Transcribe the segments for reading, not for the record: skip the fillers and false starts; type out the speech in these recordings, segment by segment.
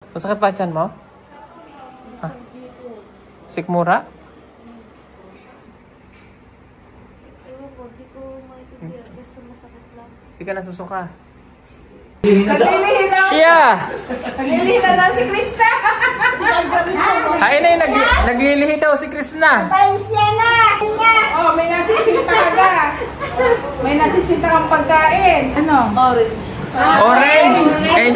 Masakit pa tiyan mo? Ha? Sikmura? Hindi ka nasusuka. Naglilihi daw. Yeah! Naglilihi daw si Krista. Ay na naglilihi daw si Krishna. Oh, may nasisinta ka. May nasisinta kang pagkain. Ano? Orange. Orange! Yan.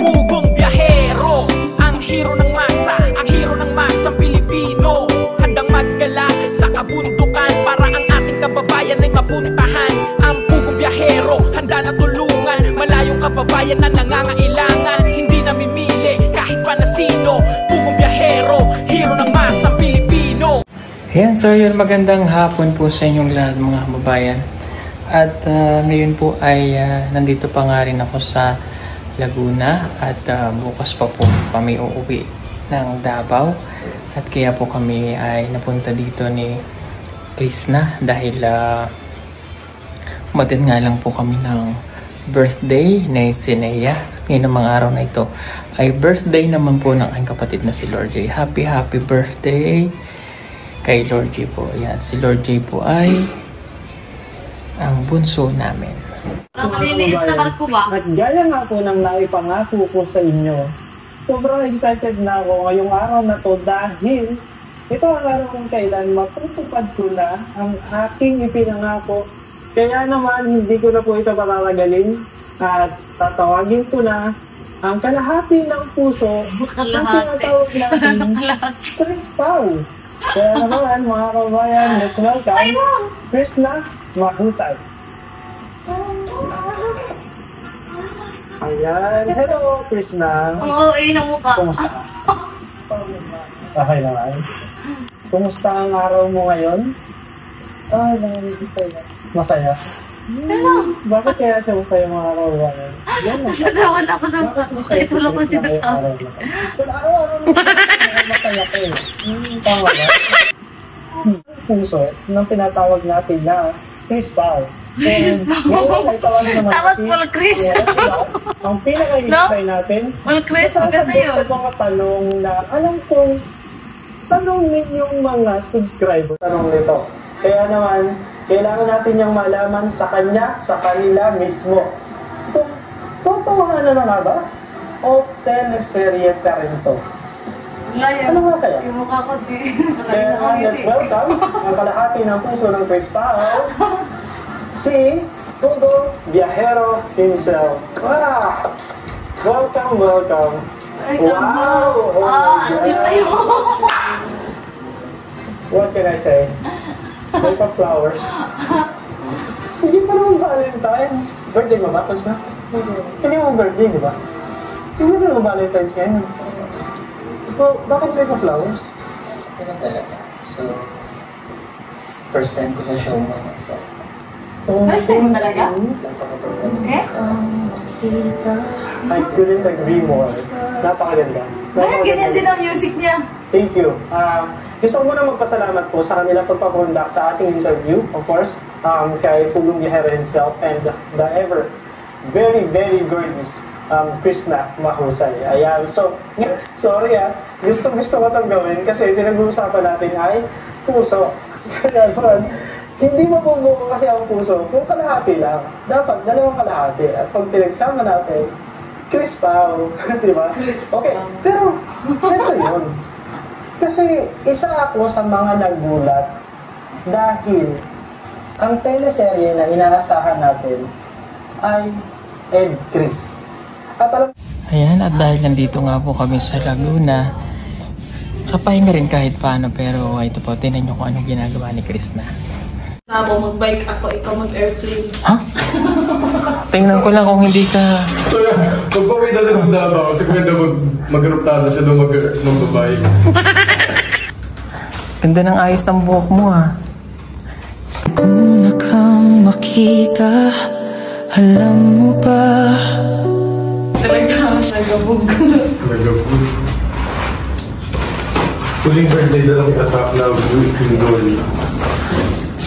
Pugong biyahero, ang hero ng masa, ang hero ng masang Pilipino. Handang maggala sa kabundukan para ang ating kababayan ay mapuntahan. Ang pugong biyahero, handa na tulungan malayong kababayan na nangangailangan. Hindi namimili kahit pa na sino. Pugong biyahero, hero ng masang Pilipino. Ayan, so yun, magandang hapon po sa inyong lahat mga kababayan. At ngayon po ay nandito pa nga rin ako sa Laguna at bukas pa po kami uuwi ng Davao. At kaya po kami ay napunta dito ni Krishna dahil umattend nga lang po kami ng birthday ni Sinea. At ngayon ang mga araw na ito ay birthday naman po ng aking kapatid na si Lord J. Happy birthday kay Lord J po. Ayan, si Lord J po ay ang bunso namin. Maliliit na barko ba? At gaya nga po ng naipangako ko sa inyo, sobrang excited na ako ngayong araw na to dahil ito ang araw kung kailan matutupad ko na ang aking ipinangako. Kaya naman hindi ko na po ito patatagalin at tatawagin ko na ang kalahati ng puso na tinatawag natin Chris Pao. Kaya naman mga kabayan, let's welcome Krishna Mahusay. Ayan. Hello, Krishna. Oo, ng mukha. Kumusta? Okay naman. Kumusta ang araw mo ngayon? Masaya. Masaya? Bakit kaya siya masaya mga kabayan? Natawan ako sa mukha ko. Kahit wala ko sinasabi. Pero araw-araw masaya ko eh. Tama ba? Puso ng tinatawag natin na Chris Pao. Tawag pala Chris. Ang pinaka-hintay natin, Pala Chris, maganda yun. sa mga tanong na alam kong tanong ninyong mga subscriber. Tanong nito. Kaya naman, kailangan natin niyang malaman sa kanya, sa kanila mismo. Totohanan na nga ba? O teleserye ka rin to? Ano nga kaya? Yung mukha ko di. Kaya let's welcome ang kalahati ng puso ng Chris Pao, si Pugong Biyahero himself. Wow! Welcome. Wow! What can I say? May pa-flowers. Hindi pa naman Valentine's. Birthday mo ba? Tapos na? Hindi mo birthday, di ba? Hindi pa naman Valentine's ngayon. So, bakit may pa-flowers? Ganun talaga. So, first time ko sa show mo. So, First time mo talaga? Eh? I couldn't agree more. Napakaganda. Parang ganyan din ang music niya. Thank you. Gusto ko muna magpasalamat po sa kanilang pagpapundak sa ating interview, of course, kay Pugong Biyahero himself and the ever very, very gorgeous Krishna Mahusay. Ayan. So, sorry gusto ko itong gawin kasi pinag-uusapan natin ay puso. Kaya naman, hindi mabubuo kasi ang puso kung kalahati lang. Dapat dalawang kalahati. At pag pinagsama natin, Chris Pao. Di ba? Okay. Pero, ito yun. Kasi isa ako sa mga nagulat dahil ang teleserye na inaasahan natin ay Ed Chris. ayan, at dahil nandito nga po kami sa Laguna, kapahinga rin kahit paano, pero ito po, tinan nyo kung anong ginagawa ni Krishna. Ako mag-bike ako, ikaw mag-airplane. Ha? Tingnan ko lang kung hindi ka... So, magpawin na siya ng Davao kasi kwenta mag-group-tado siya doon mag-babae. Ganda ng ayos ng buhok mo, ha? Una kang makita, alam mo ba? Talaga, nagabog. Nag-food. Tuling birthday na lang kita sa single.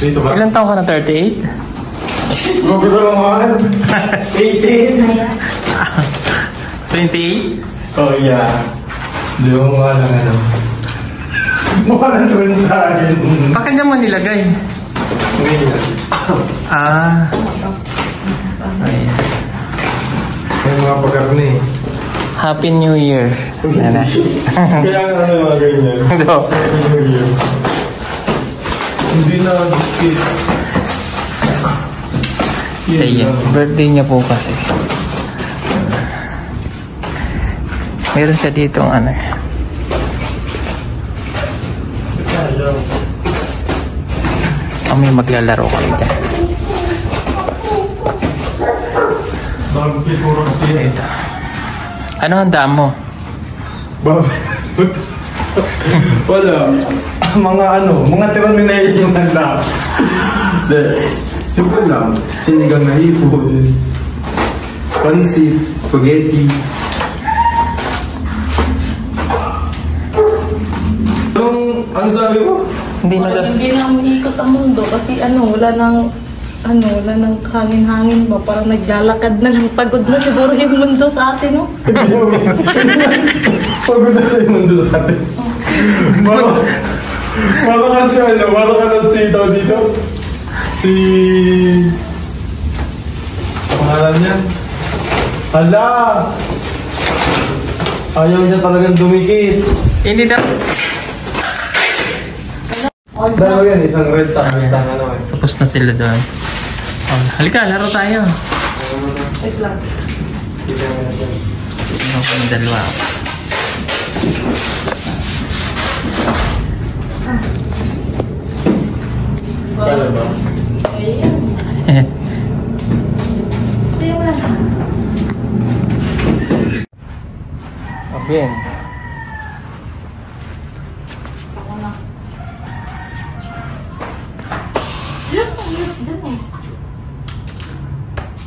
Dito ba? Ilan taon ka na? 38? Grabe ka naman! 18! 28? Oh, yeah. Di ba mukha lang ano? Mukha lang rin tayo. Bakit naman nilagay? Ngayon. Ah. Ayan. Yung mga pagkarni. Happy New Year. Nana. Kaya nga ano mga ganyan. Ito. Happy New Year. Hindi na biscuit. Ayan. Birthday niya po kasi. Meron siya dito ano. Kami maglalaro kami dyan. Bakit puro kasi yan? Ito. Ano handa mo? Wala. Mga ano, mga terminal yung handa. Simple lang. Sinigang na hipon. Pansit, spaghetti. Ano sabi mo? Hindi na Hindi na umiikot ang mundo kasi wala nang hangin-hangin mo. Parang naglalakad na lang. Pagod na siguro yung mundo sa atin, no? Pagod na yung mundo sa atin. Baka kasi baka ka ng sitaw dito. Pangalan niya? Hala! Ayaw niya talagang dumikit. Hindi na. Dalawa yan, isang red sa isang ano eh. Tapos na sila doon. Oh, halika, laro tayo. Wait lang. Ano kami dalawa? Kala ba? Ayan. Tingnan mo lang. Okay.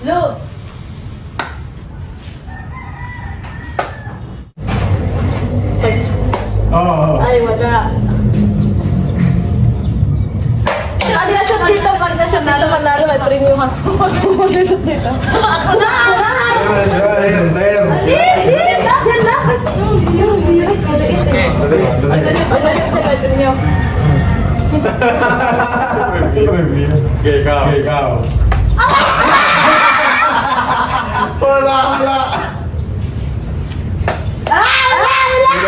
Look! Oo. Ay, wala. Kanina siya dito, kanina siya dito. Manalo, may premium ha. Kanina siya dito. Ako na! Ayun, tayo. Yan na! Kasi yung hirit, maliit eh. May premium. Okay, ikaw. Wala!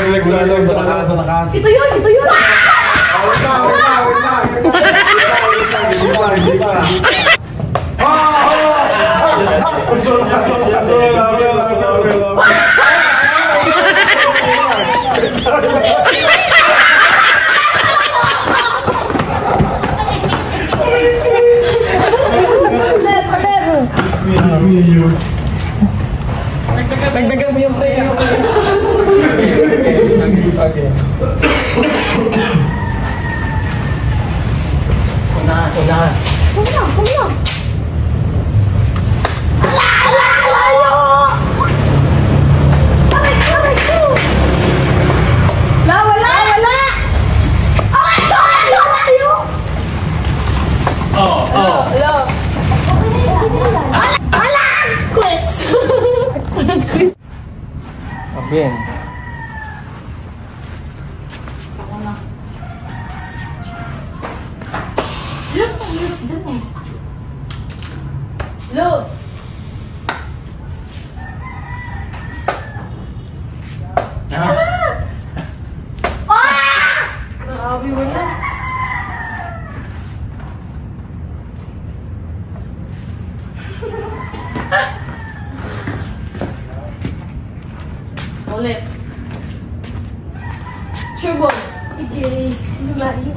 Wala sa lakas. Ito yun! Wait lang. Dagdagan mo yung premium. Okay. Una. Kumla! Alayo! Aray ko! Wala! Alayo! Hello! Quits! Bien. Look! Grabe mo na. Ulit. Sugar. Ikiri. Layo.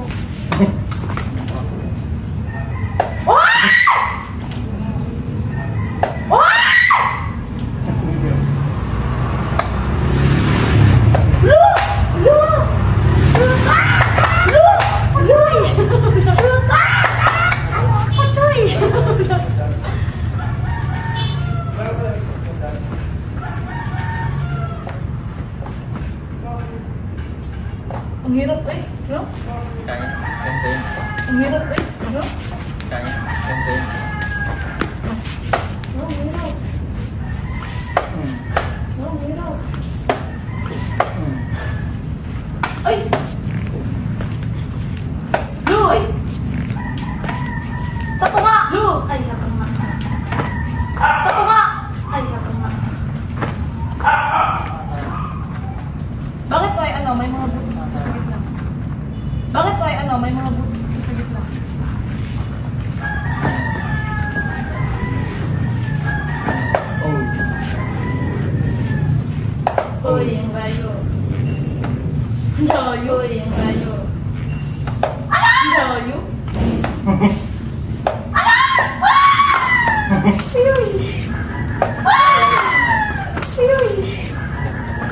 Ang hirap eh, no? Kaya. Ganda yun. Ang hirap eh, no? Kaya. Ganda yun. Ang hirap. Ang hirap. Layo. Yung layo. Layo.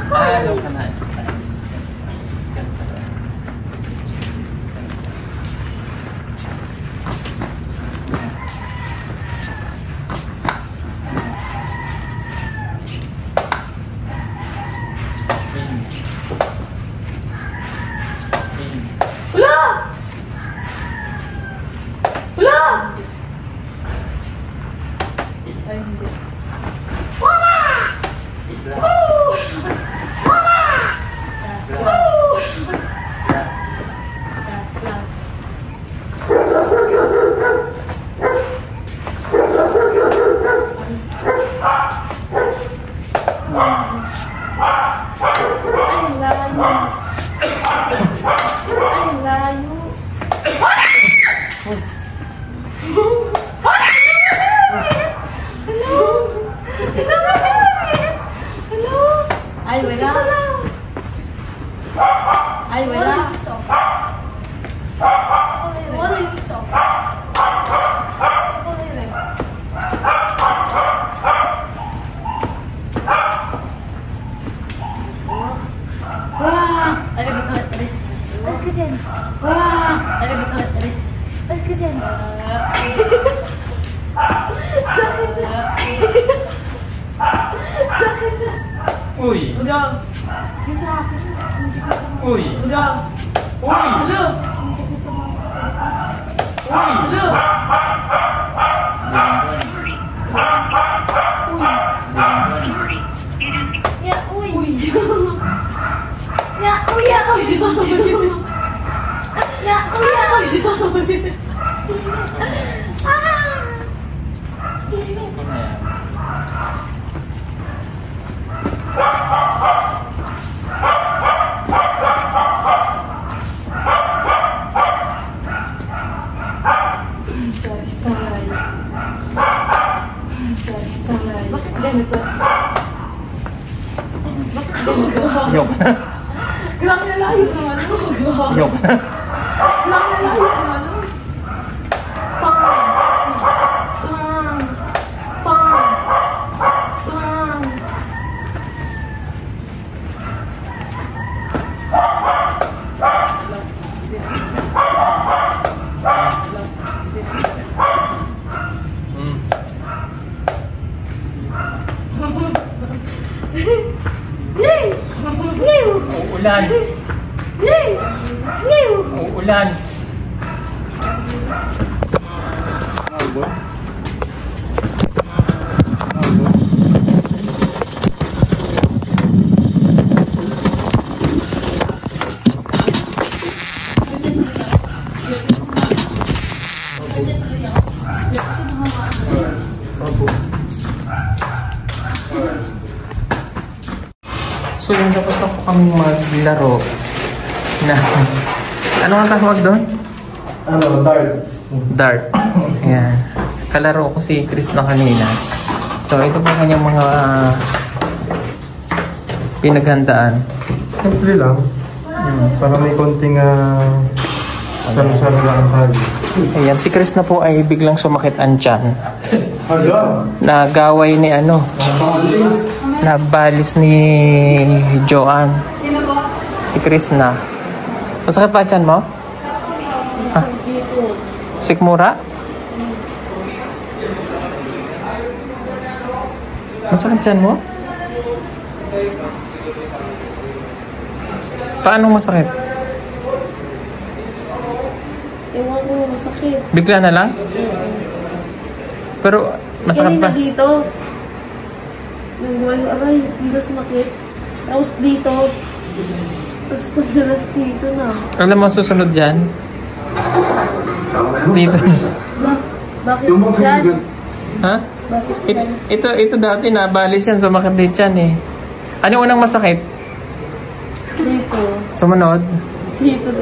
Ano ka na? Ay, wala. Ay, wala. What are you so? Wala. Ay, betul. Asketin. Wala. Ay, betul. Asketin. Sakit na. Sakit na. Uy! Udah. Yung sa akin. Uy! Udah. Uy! Hello. Uy! Hello. Ya, uy. Ya, uy, ya, uy. Ya, uy, ya, uy. Bakit ganito? Bakit ganito? Yok. Grabe na layo naman mo. Yok. Grabe na layo naman mo. Pang! Pang! Pang! Pang! Yay! New! Uulan. Yay! New! Uulan. So yung tapos na po kami maglaro na ano ang tawag doon? Ano, dart. Dart. Ayan. Kalaro ko si Chris na kanina. So ito po kanyang mga pinaghandaan. Simple lang. Para may konting salo-salo lang tayo. Ayan, si Chris na po ay biglang sumakit ang tiyan. Hala! Nagaway ni ano, nabalis ni Joanne. Si Chris na. Masakit pa ang tiyan mo? Ha? Sikmura? Masakit tiyan mo? Paano masakit? Ewan ko, masakit. Bigla na lang? Pero masakit Kanina pa? dito. Nagbuhay ko, aray, dito sumakit. Tapos dito. Tapos pagdalas dito na. Alam mo, susunod dyan? Dito. Bakit dyan? Ha? Bakit dyan? Ito dati nabalis yan, sumakit din dyan eh. Ano unang masakit? Dito. Sumunod? Dito.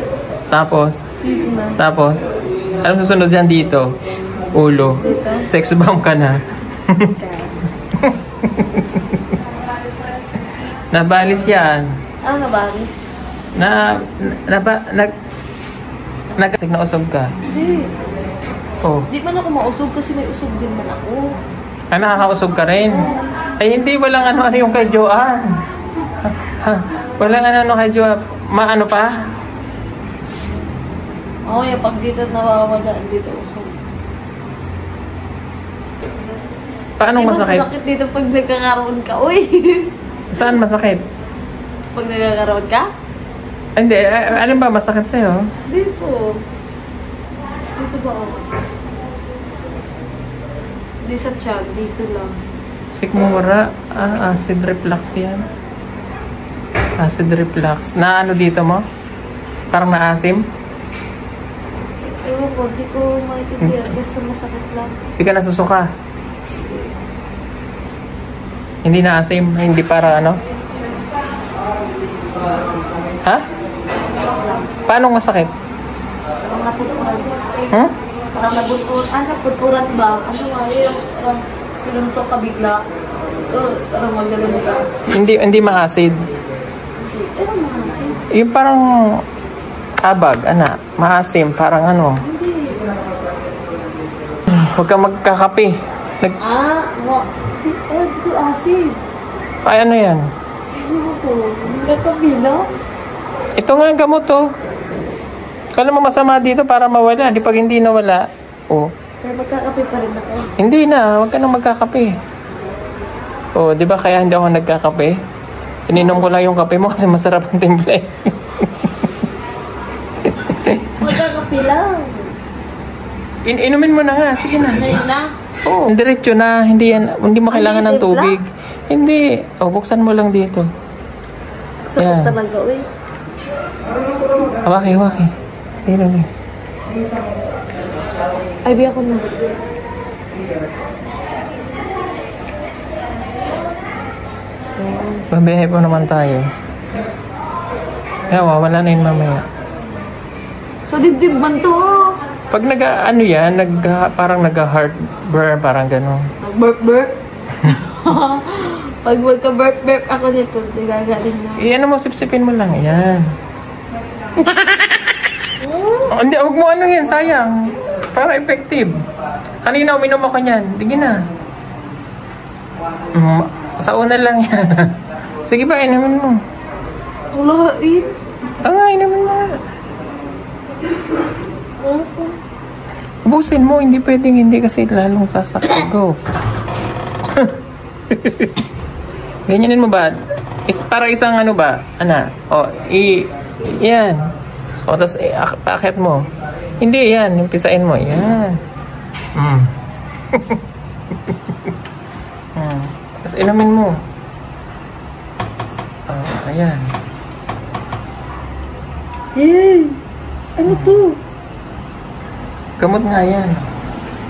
Tapos? Dito na. Tapos? Anong susunod dyan dito? Ulo. Sex bomb ka na. Nabalis yan. Ano nabalis? Nagasig na usog ka? Hindi. Oh. Di man ako mausog kasi may usog din man ako. Ah, nakakausog ka rin? Ay, hindi. Walang ano yung kay Joanne. Walang ano kay Joanne. Maano pa? Oo, yung pag dito nawawala, dito usog. Paano masakit? Masakit dito pag nagkakaroon ka, uy. Saan masakit? Pag nagkakaroon ka? Hindi. Alin ba masakit sa'yo? Dito. Dito ba ako? Hindi sa tiyan, dito lang. Sikmura. Acid reflux yan. Acid reflux. Na ano dito mo? Parang naasim? Ewan ko, di ko maintindihan. Basta masakit lang. Hindi ka nasusuka? Hindi naasim? Hindi para ano? Ha? Paano masakit? Parang naputuran. Hmm? Parang naputuran ba? Ano nga yun? Parang sinuntok ka bigla. Parang magaling ka. Hindi ma-acid. Ewan mo kasi. Yung parang abag, maasim, parang ano. Hindi. Huwag kang magkakape. Dito asin. Ay, ano yan? Ano ko? Nagkabila? Ito nga ang gamot, oh. Kala mo masama dito para mawala. Di pag hindi nawala, oh. Pero magkakape pa rin ako. Hindi na, huwag ka nang magkakape. Oh, di ba kaya hindi ako nagkakape? Ininom ko lang yung kape mo kasi masarap ang timbre. Magkakape lang. Inumin mo na nga, sige na. Ngayon na? Oo, diretso na. Hindi mo kailangan ng tubig. Hindi. Oh, buksan mo lang dito. Sakit Yan. talaga, uy. Hawaki. Dito. Ay, biya ko na. Babiyahe po naman tayo. Kaya wala na yun mamaya. So, dibdib man to. Pag parang nag-heartburn, parang gano'n. Burp-burp. Pag magka-burp-burp ako nito, nagagaling na. Ano mo, sipsipin mo lang. Yan. Oh, hindi, huwag mo ano yan, sayang. Para effective. Kanina uminom ako niyan. Sige na. Sa una lang yan. Sige ba, inumin mo. Wala, Inumin mo nga. Ubusin mo, hindi pwedeng hindi kasi lalong sasakit. Go. Ganyanin mo ba? Para isang ano ba? Yan. O, tapos paakit mo. Hindi, yan. Pisain mo. Yan. Tapos inumin mo. Ayan. Yay! Ano to? Gamot nga yan.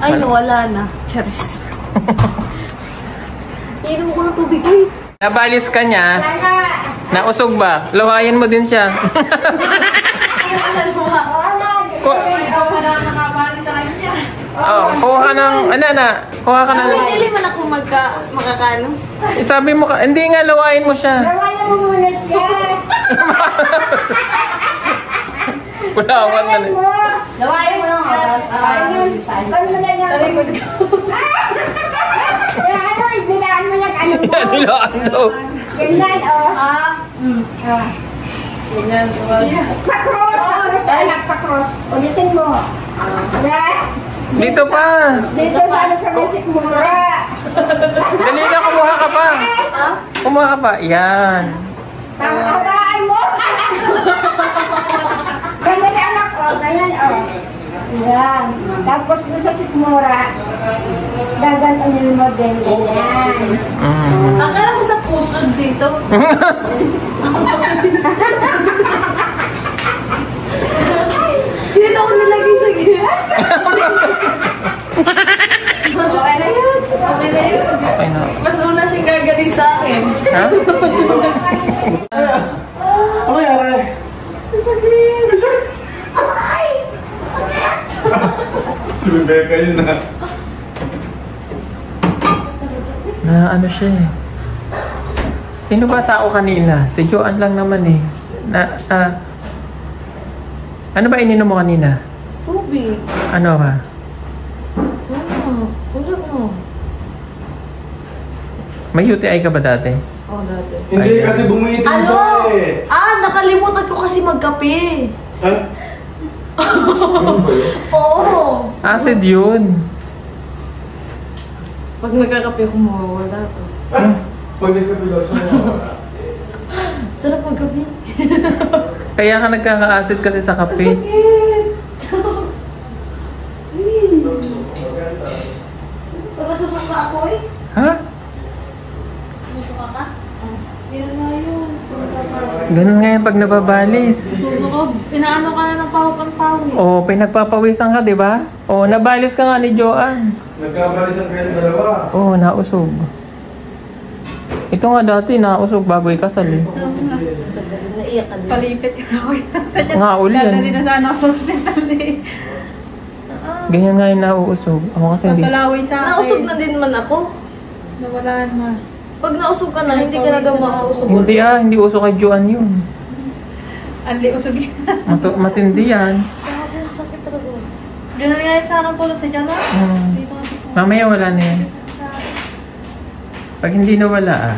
Ay, nawala na. Charis. Inom ko ng tubig. Uy! Nabalis ka niya. Nausog ba? Lawayan mo din siya. Kuha ng, kuha ka ng... Hindi man ako makakano. Sabi mo ka, hindi nga, lawayan mo siya. Lawayan mo muna siya. Wala akong na. Lawayan mo lang ako. Dilaan mo yung ano mo. Dilaan daw. Ganyan, Ganyan. Pa-cross. Anak, pa-cross. Ulitin mo. Dito pa. Dito sana sa music mura. Dali na, kumuha ka pa. Kumuha ka pa. Yan. Habaan mo. Ganyan, anak, ganyan, Yan. Tapos doon sa sikmura, gaganunin mo din. Yan. Akala mo sa pusod dito. Dito ako nilagay sa gila. Okay na yun. Okay na yun. Okay na. Mas una siyang gagaling sa akin. Ha? Ano yari? Sakit. Si Rebecca yun Na ano siya Sino ba tao kanina? Si Joanne lang naman Ano ba ininom mo kanina? Tubig. Ano ka? Wala mo. May UTI ka ba dati? Oo, dati. Hindi, kasi bumitin siya eh. Nakalimutan ko kasi magkape. Ay? Oo. Acid yun. Pag nagkakape ko, mawawala to. Pag nagkabilaw siya. Sarap magkape. Kaya ka nagkaka-acid kasi sa kape. Sakit. Para susuka ako eh. Ha? Susuka ka? Hindi na yun. Ganun nga yan pag nababalis. Susuka. Inaano ka na ng pawak-pawak. Oo, pinagpapawisan ka, di ba? Oo, nabalis ka nga ni Joanne. Nagkabalisan kayong dalawa. Oo, nausog. Ito nga dati, nausog bago ikasal eh. Naiyak ka din. Palipit ka na ako. Nga uli yan. Dadali na sana ako sa hospital eh. Ganyan nga yung nauusog. Ako kasi hindi. Pagkalaway sa akin. Nausog na din man ako. Nawala na. Pag nausog ka na, hindi ka na daw makausog. Hindi hindi uso kay Joanne yun. Anli usog yan. Matindi yan. Sakit talaga. Ganun nga yung sarang pulot sa dyan ah. Dito kasi po. Mamaya wala na yan. Pag hindi nawala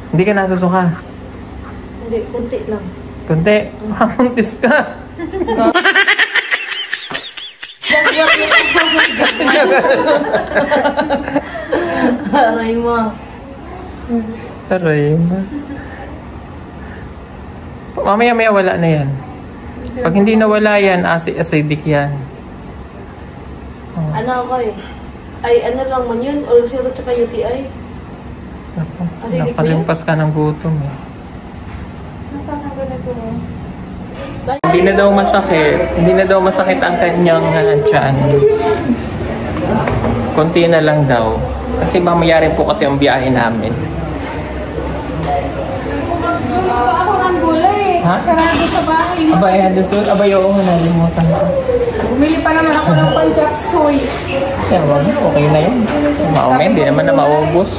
Hindi ka nasusuka. Hindi, kunti lang. Kunti. Mamuntis ka. Aray mo. Aray mo. Mamaya wala na yan. Pag hindi nawala yan, acidic yan. Ano ako eh? Ay, ano lang man yun? Ulcer at saka UTI. Naku, Acidic ba nakalimpas ka ng gutom eh. Nasaan ang ganito mo? Hindi na daw masakit. Hindi na daw masakit ang kanyang tiyan. Konti na lang daw. Kasi mamaya rin po kasi ang biyahe namin. Ako ng gulay. Ha? Sarado sa bahay. Abay, Anderson. Abay, oo, nalimutan ko. Bumili pa naman ako ng pan-chop suey. Yan, wag. Okay na yun. Maumay, hindi naman na maubos.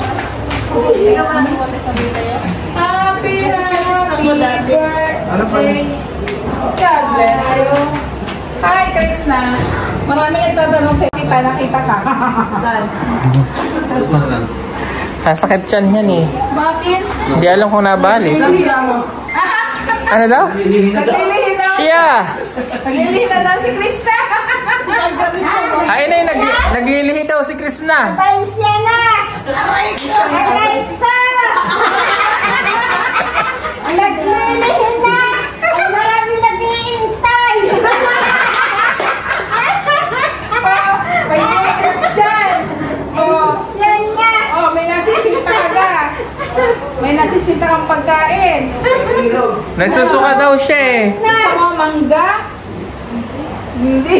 Ikaw wala ni Walter Tabita yan. Happy birthday. God bless you. Hi, Krishna. Marami nagtatanong sa kita. Nakita ka. Saan? Sakit tiyan yan eh. Bakit? Hindi alam kung nabalis. Ano daw? Naglilihi daw. Yeah! Naglilihi na daw si Krishna. Ay na naglilihi daw si Krishna. Pansya na! Aray ko! Naglilihin na! Ay, marami nag-iintay! May bukas dyan. Yan na! Oh, may nasisinta ka na. May nasisinta kang pagkain. Nagsusuka daw siya eh. Gusto mo mangga? Hindi.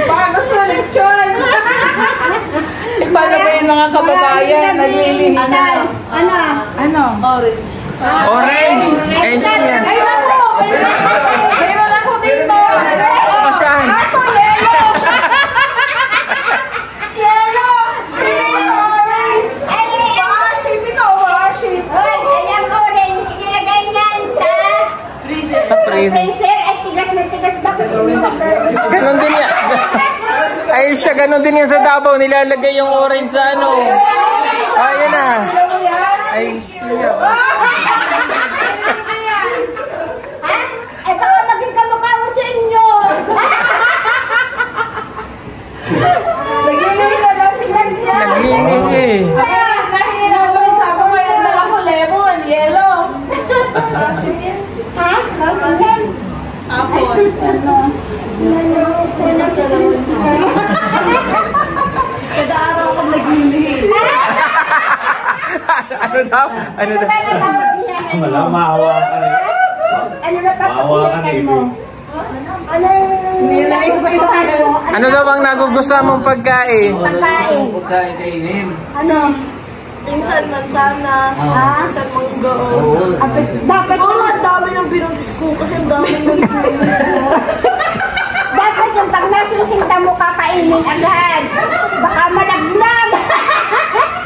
Baka gusto na lechon. Paano ba yung mga kababayan? Naglilihitan. Ano? Orange. Orange! Orange yan. Ay, ako! Mayroon ako dito. Saan? Aso, yellow! Yellow! Green, orange! Worship ito, worship. Hoy, alam ko rin, sinilagay niyan sa Sa freezer. freezer at tigas na tigas dapat yung Ganon din yan. Ay siya, ganon din yan sa Davao. Nilalagay yung orange sa ano. Ayun na. Ay siya. Ay, baka maging kamukha mo sa inyo! Naglilihi na daw si Krishna. Naglinis eh. Nahihirap ko rin sabi ko yung dala ko, lemon, yellow. Ha? Bakit? Tapos, Kada araw akong naglilihi. Ano daw? Ano daw? Wala, maawa ka eh. Ano na Maawa ka na mo? Ano nilagay ko pa yung tayo. Ano daw bang nagugustuhan mong pagkain? pagkain? Ano? Minsan mansana. Minsan mangga. Dapat Ang dami ng binuntis ko kasi ang dami ng dapat yung pag nasisinta mo kakainin agad. Baka malaglag.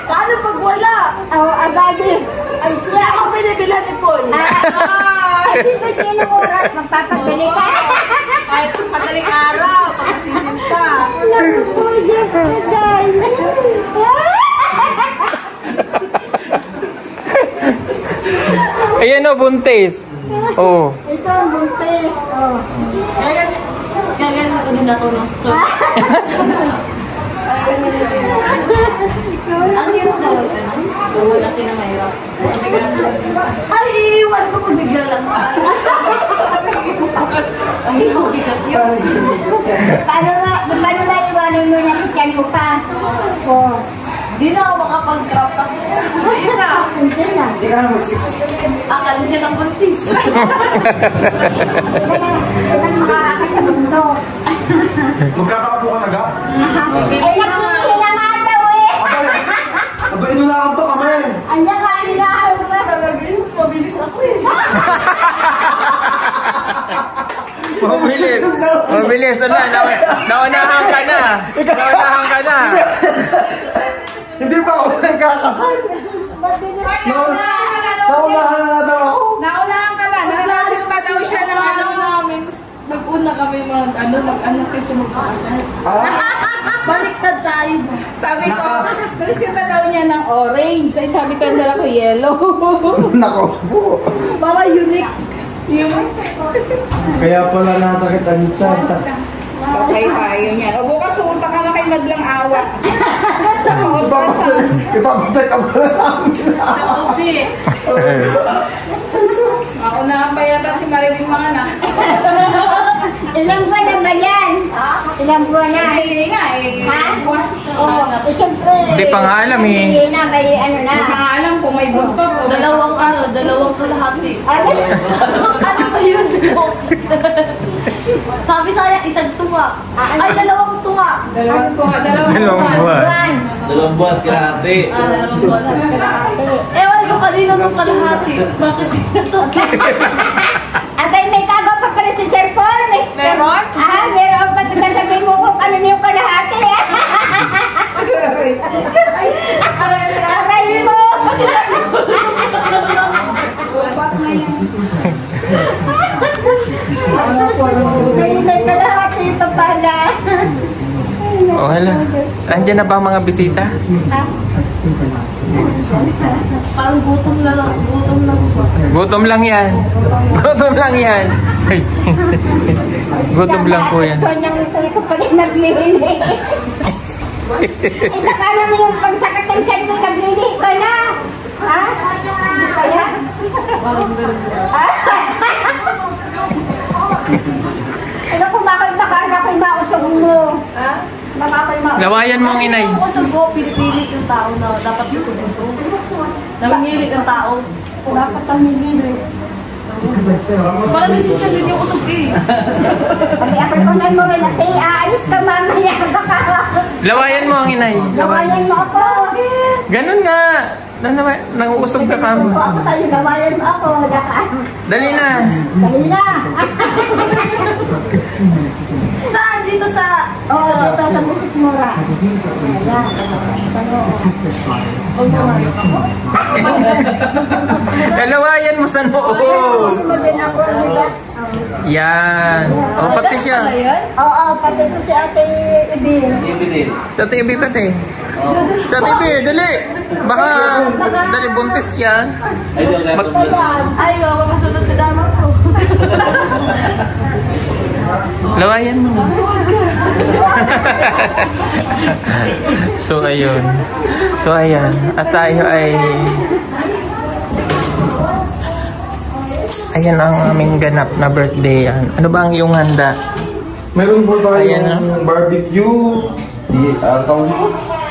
Paano pag wala? Oh, agad yesterday. Ayan o, buntis. Oh. Ito ang buntis. Oh. Gagan ako din ako ng so. Ang hirap daw ito. Malaki na mahirap. Ay, iiwan ko kung bigla lang. Ang bigat yun. Paano na iwanan mo na si Tiyan ko pa? Oh. Di na ako makapag-crop top. Di na. Hindi ka na mag-6. Akala siya ng buntis. Ito na makakakat sa mundo. Magkakaapo ka na ga? Ay, nakikita nga daw eh. Aba, inulakan pa kami. Ayan nga, hinahan mo na. Mabilis ako eh. Mabilis. Mabilis. Ano? Naunahan ka na. Naunahan ka na. Hindi pa ako nagkakasal. Naunahan na daw ako. Naunahan ka ba? Naglasit pa daw siya ng ano namin. Nag-una kami mag-anak kasi magpakasal. Baliktad tayo. Sabi ko, naglasit daw niya ng orange. Ay sabi ko, nala ko yellow. Nako po. Para unique. Kaya pala nasakit ang tiyan. Patay tayo niyan. O bukas pumunta ka na kay Madlang Awa. Ipapatay ka pala namin. Hindi. Maunahan pa yata si Mariling mga anak. Ilang buwan na ba yan? Ilang buwan na? Hindi nga eh. Ha? Oo. Siyempre. Hindi pa nga alam eh. Hindi na, may ano na. Hindi pa nga alam kung may buntot. Dalawang kalahati. Ano? Ano ba yun? Sabi sayang, isang tunga. Ay, dalawang tunga. Dalawang buwan. Dalawang buwan, kalahati. Dalawang buwan. Ewan ko kanina nung kalahati. Bakit dito? Atay, may tagaw pa pala sa cellphone. Meron? Meron pa. Sasabihin mo kung ano yung kalahati. Aray mo! May kalahati pa pala. Oh, hala. Andiyan na ba ang mga bisita? Parang gutom na lang. Gutom lang po. Gutom lang yan. Gutom lang yan. Ay. Gutom lang po yan. Ito ko pala naglili. Akala mo yung pagsakit ng tiyan mo naglili ka na. Ha? Hindi kaya? Ano kung bakit na kayo mausog mo? Ha? Lawayan mo ang inay. Ako sa go, pinipilit yung tao na dapat usog ito. Namimilit ang tao. Dapat ang nilili. Parang nasisyan din yung usog eh. Kasi ako kung ano mo rin natin, aalis ka mamaya. Lawayan mo ang inay. Lawayan mo ako. Ganun nga. Nanguusog ka kamo. Ako sa'yo, lawayan mo ako. Dali na. Dali na. Saan? Dito sa... Oo, dito sa Musik Mura. Lawayan mo sa noo. Yan. O, pati siya. Oo, pati ko si Ate Ibin. Sa Ate Ibin pati. Sa Ate Ibin, dali. Baka, dali, buntis yan. Ay, mapakasunod sa dama ko. Lawayan mo. So, ayun. So, ayan. At tayo ay... Ayan ang aming ganap na birthday. Ano ba ang iyong handa? Meron po Ayan, tayong barbecue.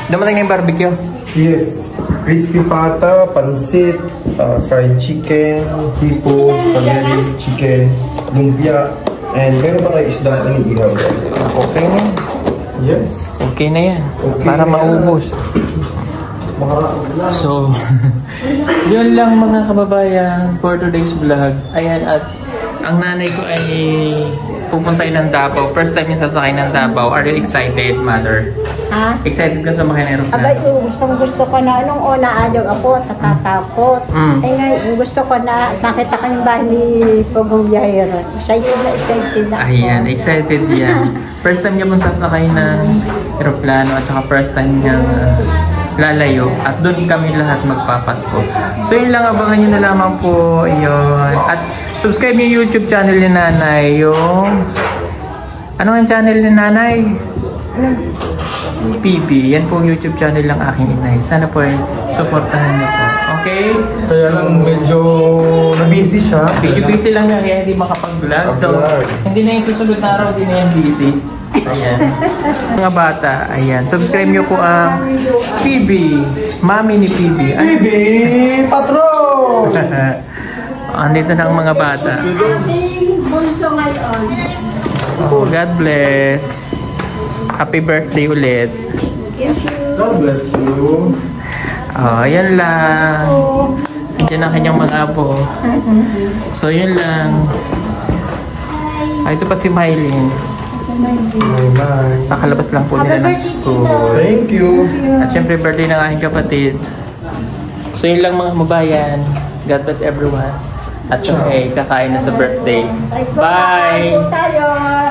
Dumating na yung barbecue? Yes. Crispy pata, pansit, fried chicken, hippo, spaghetti, chicken, lumpia, and meron pa tayong isda na iniihaw. Okay na yan. Yes. Okay na yan. Okay Para na maubos. So, yun lang mga kababayan for today's vlog. Ayan, at ang nanay ko ay pupuntay ng Davao. First time yung sasakay ng Davao. Are you excited, mother? Ha? Excited ka sa mga aeroplano? Abay, gusto ko na. Nung una, ayaw ako, natatakot. Eh ngayon, gusto ko na, nakita ko yung bahay ni Pugong Biyahero. Excited na, excited na ako. Ayan, excited yan. First time niya pong sasakay ng eroplano at saka first time niyang lalayo at doon kami lahat magpapasko. So yun lang, abangan nyo na lamang po yun. At subscribe yung YouTube channel ni Nanay, yung ano ang channel ni Nanay? PB. Yan po yung YouTube channel ng aking inay. Sana po ay supportahan niyo po. Okay? Kaya lang medyo na-busy siya. Medyo busy lang yan, kaya hindi makapag-vlog. So, hindi na yung susunod na araw, hindi na yan busy. Ayan. Mga bata, ayan. Subscribe nyo po ang PB. Mami ni PB. PB Patron! Andito na ang mga bata. Bunso ngayon. Oh, God bless. Happy birthday ulit. God bless you. Oh, yan lang. Nandiyan ang kanyang mga apo. So, yun lang. Ito pa si Mylene. Bye-bye. Nakalabas lang po nila ng school. Thank you. At syempre, birthday ng aking kapatid. So, yun lang mga mabayan. God bless everyone. At kami kakain na sa birthday. Bye! Tayo.